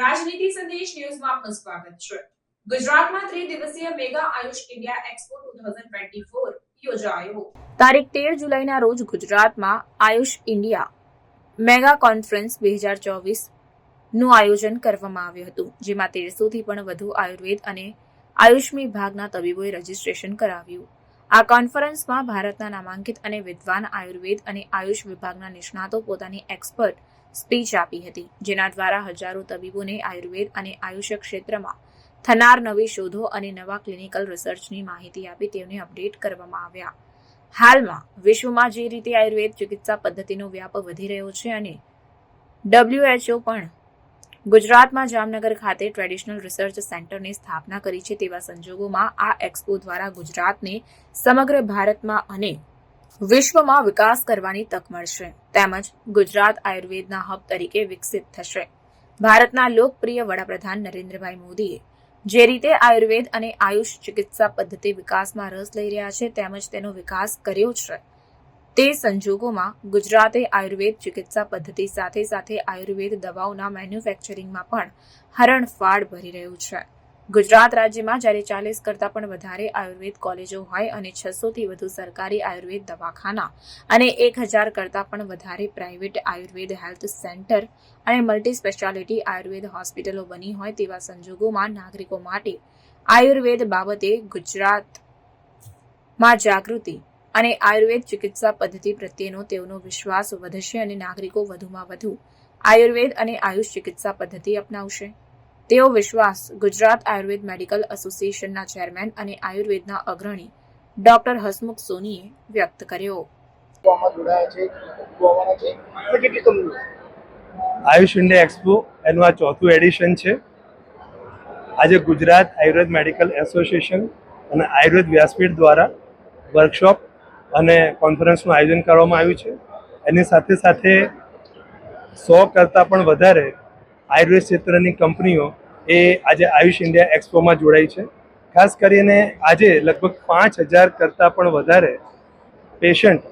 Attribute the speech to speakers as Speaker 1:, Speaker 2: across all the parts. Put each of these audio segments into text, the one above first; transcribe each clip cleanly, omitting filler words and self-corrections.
Speaker 1: રાજનીતિ સંદેશ ન્યૂઝમાં આપનું સ્વાગત છે। ગુજરાતમાં ત્રિદિવસીય મેગા આયુષ ઇન્ડિયા એક્સપો 2024 યોજાયો। તારીખ 13 જુલાઈના રોજ ગુજરાતમાં આયુષ ઇન્ડિયા મેગા કોન્ફરન્સ 2024 નું આયોજન કરવામાં આવ્યું હતું, જેમાં 1300 થી પણ વધુ આયુર્વેદ અને આયુષ વિભાગના તબીબોએ રજીસ્ટ્રેશન કરાવ્યું। આ કોન્ફરન્સમાં ભારતના નામાંકિત અને વિદ્વાન આયુર્વેદ અને આયુષ વિભાગના નિષ્ણાતો પોતાની એક્સપર્ટ સ્પીચ આપી હતી, જેના દ્વારા હજારો તબીબોને આયુર્વેદ અને આયુષ ક્ષેત્રમાં થનાર નવી શોધો અને નવા ક્લિનિકલ રિસર્ચની માહિતી આપી તેમને અપડેટ કરવામાં આવ્યા। હાલમાં વિશ્વમાં જે રીતે આયુર્વેદ ચિકિત્સા પદ્ધતિનો વ્યાપ વધી રહ્યો છે અને WHO પણ ગુજરાતમાં જામનગર ખાતે ટ્રેડિશનલ રિસર્ચ સેન્ટરની સ્થાપના કરી છે, તેવા સંજોગોમાં આ એક્સપો દ્વારા ગુજરાતને સમગ્ર ભારતમાં અને વિશ્વમાં વિકાસ કરવાની તક મળશે, તેમજ ગુજરાત આયુર્વેદના હબ તરીકે વિકસિત થશે। ભારતના લોકપ્રિય વડાપ્રધાન નરેન્દ્રભાઈ મોદીએ જે રીતે આયુર્વેદ અને આયુષ ચિકિત્સા પદ્ધતિ વિકાસમાં રસ લઈ રહ્યા છે તેમજ તેનો વિકાસ કર્યો છે, તે સંજોગોમાં ગુજરાતે આયુર્વેદ ચિકિત્સા પદ્ધતિ સાથે સાથે આયુર્વેદ દવાઓના મેન્યુફેક્ચરિંગમાં પણ હરણફાળ ભરી રહ્યું છે। ગુજરાત રાજ્યમાં જ્યારે 40 કરતાં પણ વધારે આયુર્વેદ કોલેજો હોય અને 600 થી વધુ સરકારી આયુર્વેદ દવાખાના અને 1000 કરતાં પણ વધારે પ્રાઇવેટ આયુર્વેદ હેલ્થ સેન્ટર અને મલ્ટી સ્પેશિયાલિટી આયુર્વેદ હોસ્પિટલો બની હોય તેવા સંજોગોમાં નાગરિકો માટે આયુર્વેદ બાબતે ગુજરાતમાં જાગૃતિ અને આયુર્વેદ ચિકિત્સા પદ્ધતિ પ્રત્યેનો તેઓનો વિશ્વાસ વધશે અને નાગરિકો વધુમાં વધુ આયુર્વેદ અને આયુષ ચિકિત્સા પદ્ધતિ અપનાવશે, તેવો વિશ્વાસ ગુજરાત આયુર્વેદ મેડિકલ એસોસિએશનના ચેરમેન અને આયુર્વેદના અગ્રણી ડોક્ટર હસમુખ સોનીએ વ્યક્ત કર્યો।
Speaker 2: આયુષ ઇન્ડિયા એક્સપો એનું આ ચોથું એડિશન છે। આજે ગુજરાત આયુર્વેદ મેડિકલ એસોસિએશન અને આયુર્વેદ વ્યાસપીઠ દ્વારા વર્કશોપ અને કોન્ફરન્સનું આયોજન કરવામાં આવ્યું છે। એની સાથે સાથે 100 કરતાં પણ વધારે આયુર્વેદ ક્ષેત્રની કંપનીઓ એ આજે આયુષ ઇન્ડિયા એક્સપોમાં જોડાઈ છે। ખાસ કરીને આજે લગભગ 5000 કરતાં પણ વધારે પેશન્ટ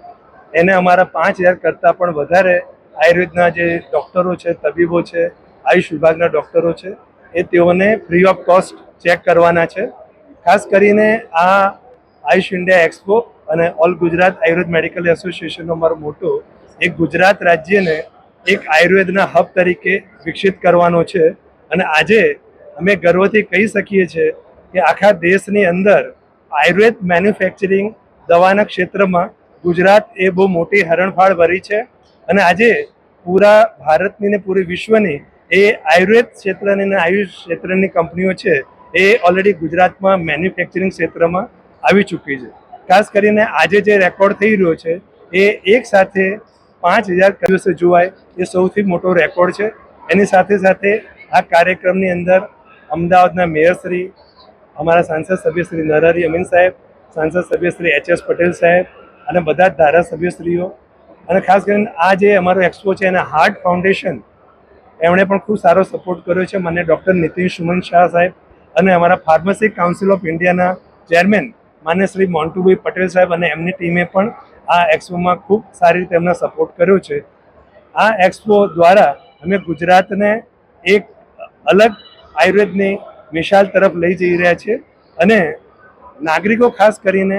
Speaker 2: એને અમારા 5000 કરતાં પણ વધારે આયુર્વેદના જે ડૉક્ટરો છે, તબીબો છે, આયુષ વિભાગના ડૉક્ટરો છે, એ તેઓને ફ્રી ઓફ કોસ્ટ ચેક કરવાના છે। ખાસ કરીને આ આયુષ ઇન્ડિયા એક્સપો અને ઓલ ગુજરાત આયુર્વેદ મેડિકલ એસોસિએશનનો અમારો મોટો એક ગુજરાત રાજ્યને એક આયુર્વેદના હબ તરીકે વિકસિત કરવાનો છે। અને આજે અમે ગર્વથી કહી શકીએ છીએ કે આખા દેશની અંદર આયુર્વેદ મેન્યુફેક્ચરિંગ દવાના ક્ષેત્રમાં ગુજરાત એ બહુ મોટી હરણફાળ ભરી છે અને આજે પૂરા ભારતની ને પૂરી વિશ્વની એ આયુર્વેદ ક્ષેત્રની અને આયુષ ક્ષેત્રની કંપનીઓ છે એ ઓલરેડી ગુજરાતમાં મેન્યુફેક્ચરિંગ ક્ષેત્રમાં આવી ચૂકી છે। ખાસ કરીને આજે જે રેકોર્ડ થઈ રહ્યો છે એ એક સાથે 5000 દિવસે જોવાય એ સૌથી મોટો રેકોર્ડ છે। એની સાથે સાથે આ કાર્યક્રમની અંદર અમદાવાદના મેયરશ્રી, અમારા સાંસદ સભ્ય શ્રી નરહરી અમીન સાહેબ, સાંસદ સભ્ય શ્રી HS પટેલ સાહેબ અને બધા જ ધારાસભ્યશ્રીઓ અને ખાસ કરીને આ જે અમારો એક્સપો છે એના હાર્ટ ફાઉન્ડેશન એમણે પણ ખૂબ સારો સપોર્ટ કર્યો છે, મને ડૉક્ટર નીતિન સુમન શાહ સાહેબ અને અમારા ફાર્મસી કાઉન્સિલ ઓફ ઇન્ડિયાના ચેરમેન માન્ય શ્રી મોન્ટુભાઈ પટેલ સાહેબ અને એમની ટીમે પણ આ એક્સપોમાં ખૂબ સારી રીતે એમનો સપોર્ટ કર્યો છે। આ એક્સપો દ્વારા અમે ગુજરાતને એક અલગ આયુર્વેદની મિસાલ તરફ લઈ જઈ રહ્યા છે અને નાગરિકો ખાસ કરીને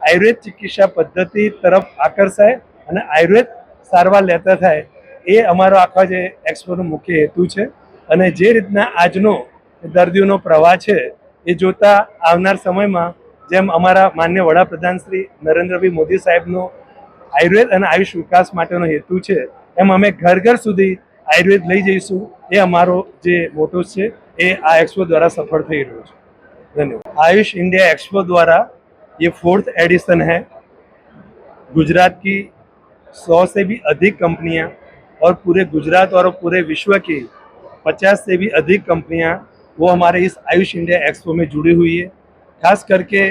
Speaker 2: આયુર્વેદ ચિકિત્સા પદ્ધતિ તરફ આકર્ષાય અને આયુર્વેદ સારવાર લેતા થાય એ અમારો આખા જે એક્સપોનો મુખ્ય હેતુ છે। અને જે રીતના આજનો દર્દીઓનો પ્રવાહ છે એ જોતા આવનાર સમયમાં જેમ અમારા માન્ય વડાપ્રધાન શ્રી નરેન્દ્રભાઈ મોદી સાહેબનો આયુર્વેદ અને આયુષ વિકાસ માટેનો હેતુ છે એમ અમે ઘર ઘર સુધી આયુર્વેદ લઈ જઈશું, એ અમારો જે મોટો છે એ આ एक्सपो द्वारा सफल થઈ રહ્યો છે। धन्यवाद। आयुष इंडिया एक्सपो द्वारा ये 4th एडिशन है। गुजरात की 100 से भी अधिक कंपनियां और पूरे गुजरात और पूरे विश्व की 50 से भी अधिक कंपनियां वो हमारे इस आयुष इंडिया एक्सपो में जुड़ी हुई है। खास करके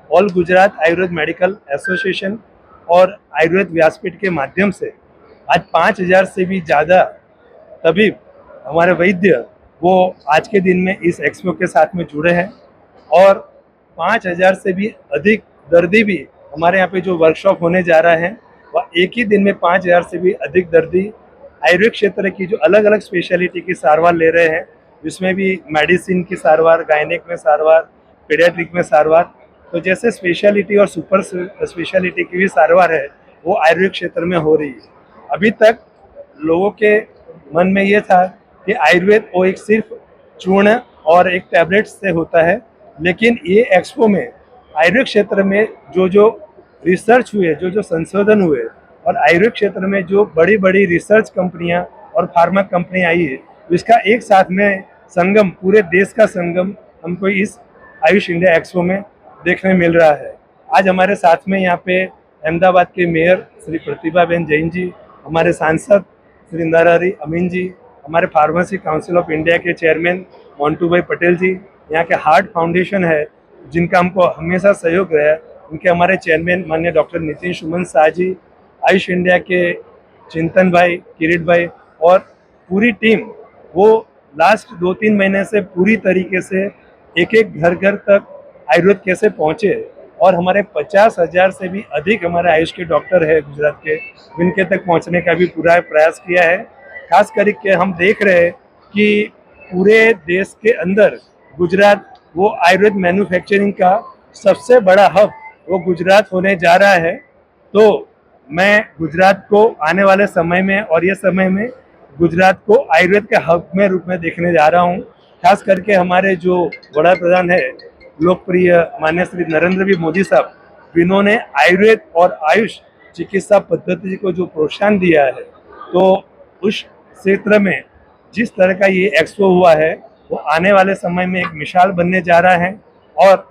Speaker 2: all Gujarat Ayurveda medical association और आयुर्वेद व्यासपीठ के माध्यम से आज 5000 से भी ज़्यादा तबीब हमारे वैद्य वो आज के दिन में इस एक्सपो के साथ में जुड़े हैं और 5000 से भी अधिक दर्दी भी हमारे यहाँ पे जो वर्कशॉप होने जा रहा है वह एक ही दिन में 5000 से भी अधिक दर्दी आयुर्वेद क्षेत्र की जो अलग अलग स्पेशलिटी की सारवार ले रहे हैं, जिसमें भी मेडिसिन की सारवार, गायनेक में सारवार, पीडियाट्रिक में सारवार, तो जैसे स्पेशलिटी और सुपर स्पेशलिटी की भी सारवार है वो आयुर्वेद क्षेत्र में हो रही है। अभी तक लोगों के मन में ये था कि आयुर्वेद वो एक सिर्फ चूर्ण और एक टैबलेट से होता है, लेकिन ये एक्सपो में आयुर्वेद क्षेत्र में जो जो रिसर्च हुए, जो जो संशोधन हुए और आयुर्वेद क्षेत्र में जो बड़ी बड़ी रिसर्च कंपनियां और फार्मा कंपनियां आई है, इसका एक साथ में संगम, पूरे देश का संगम हमको इस आयुष इंडिया एक्सपो में देखने मिल रहा है। आज हमारे साथ में यहाँ पे अहमदाबाद के मेयर श्री प्रतिभाबेन जैन जी, हमारे सांसद श्री नरहरि अमीन जी, हमारे फार्मेसी काउंसिल ऑफ इंडिया के चेयरमैन मोन्टू भाई पटेल जी, यहाँ के हार्ट फाउंडेशन है जिनका हमको हमेशा सहयोग रहा है, उनके हमारे चेयरमैन माननीय डॉक्टर नितिन सुमन शाह जी, आयुष इंडिया के चिंतन भाई, किरीट भाई और पूरी टीम, वो लास्ट 2-3 महीने से पूरी तरीके से एक एक घर घर तक आयुर्वेद कैसे पहुँचे और हमारे 50,000 से भी अधिक हमारे आयुष के डॉक्टर है गुजरात के, इनके तक पहुँचने का भी पूरा प्रयास किया है। खास करके हम देख रहे हैं कि पूरे देश के अंदर गुजरात वो आयुर्वेद मैन्युफैक्चरिंग का सबसे बड़ा हब वो गुजरात होने जा रहा है। तो मैं गुजरात को आने वाले समय में और ये समय में गुजरात को आयुर्वेद के हब में रूप में देखने जा रहा हूँ। खास करके हमारे जो वड़ा प्रधान है लोकप्रिय माननीय श्री नरेंद्र भाई मोदी साहब, जिन्होंने आयुर्वेद और आयुष चिकित्सा पद्धति को जो प्रोत्साहन दिया है, तो उस क्षेत्र में जिस तरह का ये एक्सपो हुआ है वो आने वाले समय में एक मिसाल बनने जा रहा है और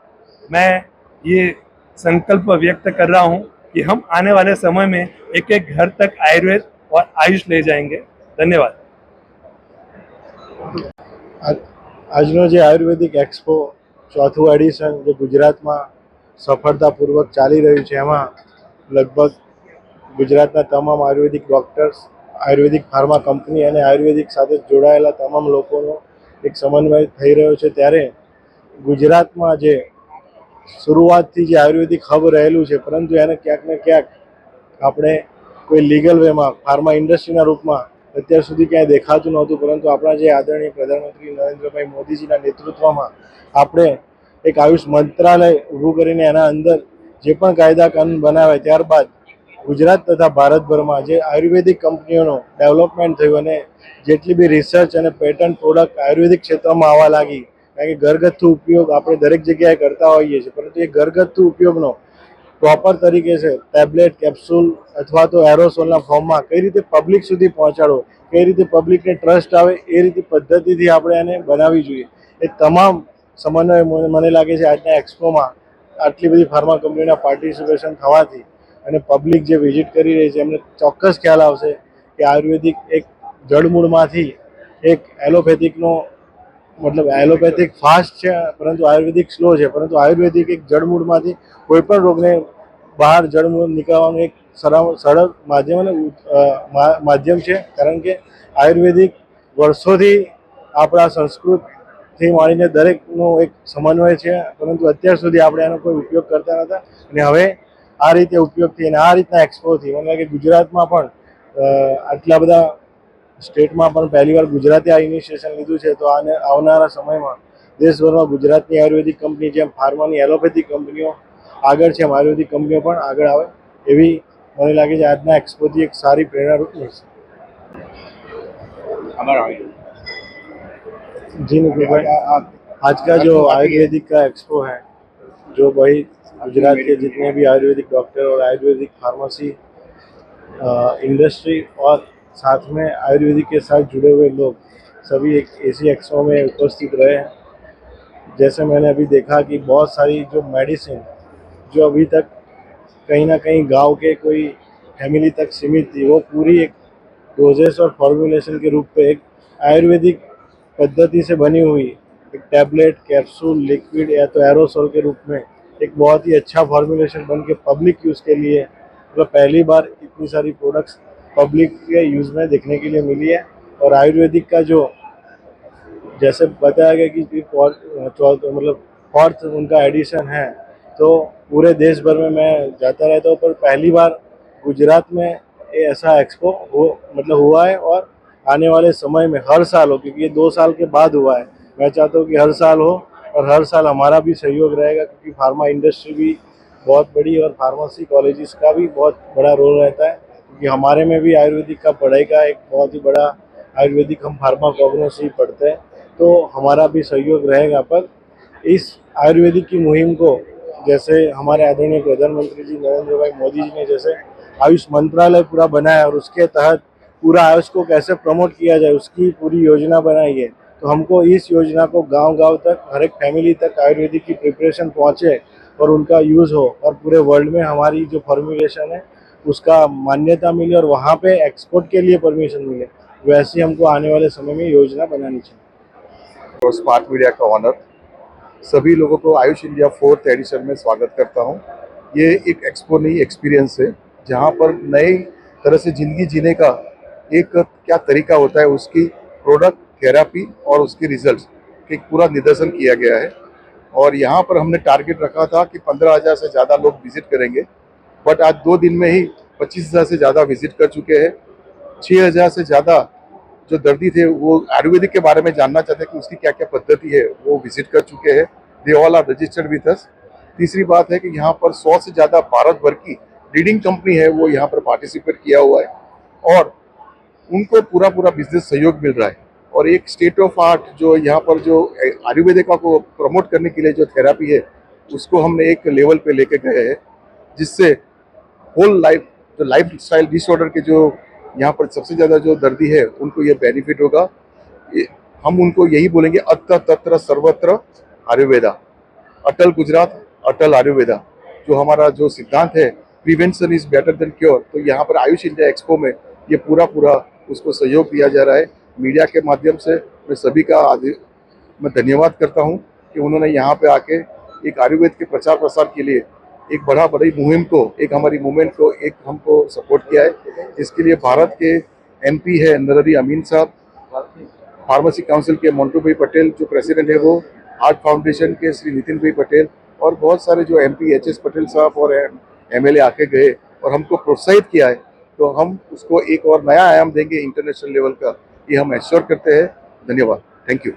Speaker 2: मैं ये संकल्प व्यक्त कर रहा हूँ कि हम आने वाले समय में एक एक घर तक आयुर्वेद और आयुष ले जाएंगे। धन्यवाद।
Speaker 3: આજનો જે આયુર્વેદિક એક્સપો ચોથું એડિશન જે ગુજરાતમાં સફળતાપૂર્વક ચાલી રહ્યું છે, એમાં લગભગ ગુજરાતના તમામ આયુર્વેદિક ડૉક્ટર્સ, આયુર્વેદિક ફાર્મા કંપની અને આયુર્વેદિક સાથે જોડાયેલા તમામ લોકોનો એક સમન્વય થઈ રહ્યો છે। ત્યારે ગુજરાતમાં જે શરૂઆતથી જે આયુર્વેદિક હબ રહેલું છે, પરંતુ એને ક્યાંક ને ક્યાંક આપણે કોઈ લીગલ વેમાં ફાર્મા ઇન્ડસ્ટ્રીના રૂપમાં અત્યાર સુધી ક્યાંય દેખાતું નહોતું, પરંતુ આપણા જે આદરણીય પ્રધાનમંત્રી નરેન્દ્રભાઈ મોદીજીના નેતૃત્વમાં આપણે એક આયુષ મંત્રાલય ઊભું કરીને એના અંદર જે પણ કાયદા કાનૂન બનાવ્યા, ત્યારબાદ ગુજરાત તથા ભારતભરમાં જે આયુર્વેદિક કંપનીઓનો ડેવલપમેન્ટ થયું અને જેટલી બી રિસર્ચ અને પેટન્ટ પ્રોડક્ટ આયુર્વેદિક ક્ષેત્રમાં આવવા લાગી, કારણ કે ઘરગથ્થુ ઉપયોગ આપણે દરેક જગ્યાએ કરતા હોઈએ છીએ, પરંતુ એ ઘરગથ્થુ ઉપયોગનો પ્રોપર તરીકે છે ટેબ્લેટ, કેપ્સ્યુલ અથવા તો એરોસોલના ફોર્મમાં કઈ રીતે પબ્લિક સુધી પહોંચાડવો, કઈ રીતે પબ્લિકને ટ્રસ્ટ આવે એ રીતે પદ્ધતિથી આપણે એને બનાવવી જોઈએ। એ તમામ સમન્વય મને લાગે છે આજના એક્સપોમાં આટલી બધી ફાર્મા કંપનીના પાર્ટિસિપેશન થવાથી અને પબ્લિક જે વિઝિટ કરી રહી છે એમને ચોક્કસ ખ્યાલ આવશે કે આયુર્વેદિક એક જડમૂળમાંથી એક એલોપેથિકનો મતલબ એલોપેથિક ફાસ્ટ છે પરંતુ આયુર્વેદિક સ્લો છે, પરંતુ આયુર્વેદિક એક જડમૂળમાંથી કોઈ પણ રોગને બહાર જડમૂળ નીકળવાનું એક સરળ માધ્યમ છે। કારણ કે આયુર્વેદિક વર્ષોથી આપણા સંસ્કૃતથી માંડીને દરેકનો એક સમન્વય છે, પરંતુ અત્યાર સુધી આપણે એનો કોઈ ઉપયોગ કરતા નહોતા અને હવે આ રીતે ઉપયોગથી અને આ રીતના એક્સપોથી મને લાગે ગુજરાતમાં પણ આટલા બધા સ્ટેટમાં પણ પહેલીવાર ગુજરાતે આ ઇનિશિયેશન લીધું છે, તો આને આવનારા સમયમાં દેશભરમાં ગુજરાતની આયુર્વેદિક કંપની જેમ ફાર્માની એલોપેથિક કંપનીઓ આગળ છે, એમ આયુર્વેદિક કંપનીઓ પણ આગળ આવે એવી મને લાગે છે આજના एक्सपो एक सारी प्रेरणारूप मिलશે। जी निखिल भाई, आज का जो आयुर्वेदिक का एक्सपो है, जो वही गुजरात के जितने भी आयुर्वेदिक डॉक्टर और आयुर्वेदिक फार्मेसी इंडस्ट्री और साथ में आयुर्वेदिक के साथ जुड़े हुए लोग सभी एक ऐसी एक्सपो में उपस्थित रहे हैं। जैसे मैंने अभी देखा कि बहुत सारी जो मेडिसिन जो अभी तक कहीं ना कहीं गांव के कोई फैमिली तक सीमित थी, वो पूरी एक डोजेस और फॉर्मुलेशन के रूप में एक आयुर्वेदिक पद्धति से बनी हुई एक टैबलेट, कैप्सूल, लिक्विड या तो एरोसोल के रूप में एक बहुत ही अच्छा फॉर्मुलेशन बन के पब्लिक यूज़ के लिए मतलब पहली बार इतनी सारी प्रोडक्ट्स पब्लिक के यूज़ में देखने के लिए मिली है। और आयुर्वेदिक का जो जैसे बताया गया कि मतलब फोर्थ उनका एडिशन है, तो पूरे देश भर में मैं जाता रहता हूँ, पर पहली बार गुजरात में ये ऐसा एक्सपो हुआ है और आने वाले समय में हर साल हो, क्योंकि ये 2 साल के बाद हुआ है। मैं चाहता हूँ कि हर साल हो और हर साल हमारा भी सहयोग रहेगा, क्योंकि फार्मा इंडस्ट्री भी बहुत बड़ी और फार्मेसी कॉलेजेस का भी बहुत बड़ा रोल रहता है, क्योंकि हमारे में भी आयुर्वेदिक का पढ़ाई का एक बहुत ही बड़ा आयुर्वेदिक हम फार्माकोग्नोसी पढ़ते हैं, तो हमारा भी सहयोग रहेगा। पर इस आयुर्वेदिक की मुहिम को जैसे हमारे आदरणीय प्रधानमंत्री जी नरेंद्र भाई मोदी जी ने जैसे आयुष मंत्रालय पूरा बनाया और उसके तहत पूरा आयुष को कैसे प्रमोट किया जाए उसकी पूरी योजना बनाई है, तो हमको इस योजना को गांव-गांव तक, हर एक फैमिली तक आयुर्वेदिक की प्रिपरेशन पहुंचे और उनका यूज़ हो और पूरे वर्ल्ड में हमारी जो फॉर्मुलेशन है उसका मान्यता मिले और वहाँ पे एक्सपोर्ट के लिए परमिशन मिले। वैसे हमको आने वाले समय में योजना बनानी चाहिए।
Speaker 4: और स्मार्ट मीडिया का ऑनर सभी लोगों को आयुष इंडिया 4th एडिशन में स्वागत करता हूं। ये एक एक्सपो नहीं, एक्सपीरियंस है, जहां पर नई तरह से ज़िंदगी जीने का एक क्या तरीका होता है, उसकी प्रोडक्ट, थेरापी और उसके रिजल्ट्स का एक पूरा निदर्शन किया गया है। और यहाँ पर हमने टारगेट रखा था कि 15,000 से ज़्यादा लोग विजिट करेंगे, बट आज 2 दिन में ही 25,000 से ज़्यादा विजिट कर चुके हैं। 6,000 से ज़्यादा जो दर्दी थे वो आयुर्वेदिक के बारे में जानना चाहते हैं कि उसकी क्या क्या पद्धति है, वो विजिट कर चुके हैं। They all are registered with us. तीसरी बात है कि यहाँ पर 100 से ज़्यादा भारत भर की लीडिंग कंपनी है, वो यहाँ पर पार्टिसिपेट किया हुआ है और उनको पूरा पूरा बिजनेस सहयोग मिल रहा है। और एक स्टेट ऑफ आर्ट जो यहाँ पर जो आयुर्वेदिक को प्रमोट करने के लिए जो थेरापी है, उसको हमने एक लेवल पे लेके गए हैं, जिससे होल लाइफ जो लाइफ स्टाइल डिसऑर्डर के जो यहाँ पर सबसे ज़्यादा जो दर्दी है उनको ये बेनिफिट होगा। हम उनको यही बोलेंगे, अत्र तत्र सर्वत्र आयुर्वेदा, अटल गुजरात, अटल आयुर्वेदा। जो हमारा जो सिद्धांत है, prevention is better than cure, तो यहाँ पर आयुष इंडिया एक्सपो में ये पूरा उसको सहयोग दिया जा रहा है। मीडिया के माध्यम से मैं सभी का मैं धन्यवाद करता हूँ कि उन्होंने यहाँ पे आके एक आयुर्वेद के प्रचार प्रसार के लिए एक बड़ी मुहिम को, एक हमारी मूवमेंट को एक हमको सपोर्ट किया है। इसके लिए भारत के MP है नरहरी अमीन साहब, फार्मेसी काउंसिल के मोन्टू भाई पटेल जो प्रेसिडेंट है, वो हार्ट फाउंडेशन के श्री नितिन भाई पटेल और बहुत सारे जो MP HS पटेल साहब और MLA आके गए और हमको प्रोत्साहित किया है। तो हम उसको एक और नया आयाम देंगे इंटरनेशनल लेवल का, ये हम एश्योर करते हैं। धन्यवाद, थैंक यू।